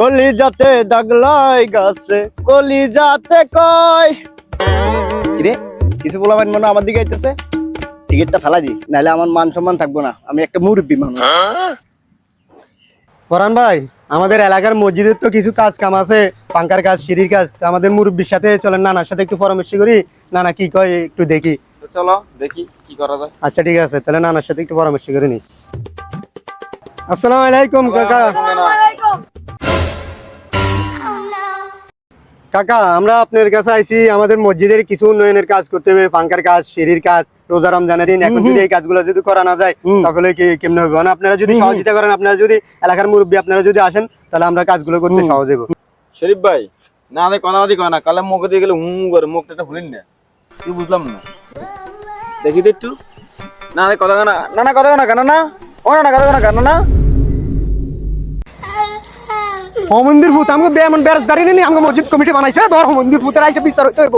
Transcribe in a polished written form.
কলিজাতে দাগলাই গাছে কলিজাতে কয় কিরে কিছু বলাবেন মনে আমার দিকে আইতেছে সিগারেটটা ফেলা দি নাহলে আমার মান সম্মান থাকবো না আমি একটা মুরব্বী মানুষ। ফরহান ভাই, আমাদের এলাকার মসজিদের তো কিছু কাজ কাম আছে, পাঙ্কার কাজ, সিঁড়ির কাজ। তো আমাদের মুরব্বীর সাথে চলেন, নানার সাথে একটু পরামর্শ করি, নানা কি কয় একটু দেখি। তো চলো দেখি কি করা যায়। আচ্ছা ঠিক আছে, তাহলে নানার সাথে একটু পরামর্শ করে নি। আসসালামু আলাইকুম কাকা। কাকা, আমরা আপনার কাছে আইছি, আমাদের মসজিদের কিছু উন্নয়নের কাজ করতে হবে, পাঙ্কার কাজ, সিঁড়ির কাজ, রোজা রমজানের দিন। এখন যদি এই কাজগুলো যদি করা না যায় তাহলে কেমনে হবে? মানে আপনারা যদি সহযোগিতা করেন, আপনারা যদি এলাকার মুরব্বী আপনারা যদি আসেন, তাহলে আমরা কাজগুলো করতে সহজ হবে। শরীফ ভাই, না আমাদের কথাবাদি কয় না, কালে মুখে দিয়ে গেলে করে মুখটা খুলিন না, কি বুঝলাম না। দেখি তো একটু। না আমাদের কথা না, না না কথা না কেন না, ও না কথা না কেন না। মন্দির ভূত আমাকে বেমন বেরস দাঁড়িয়ে নেই, আমাকে মসজিদ কমিটি বানাইছে, ধর মন্দির ভূতের আইসে বিচার হইতে হইব।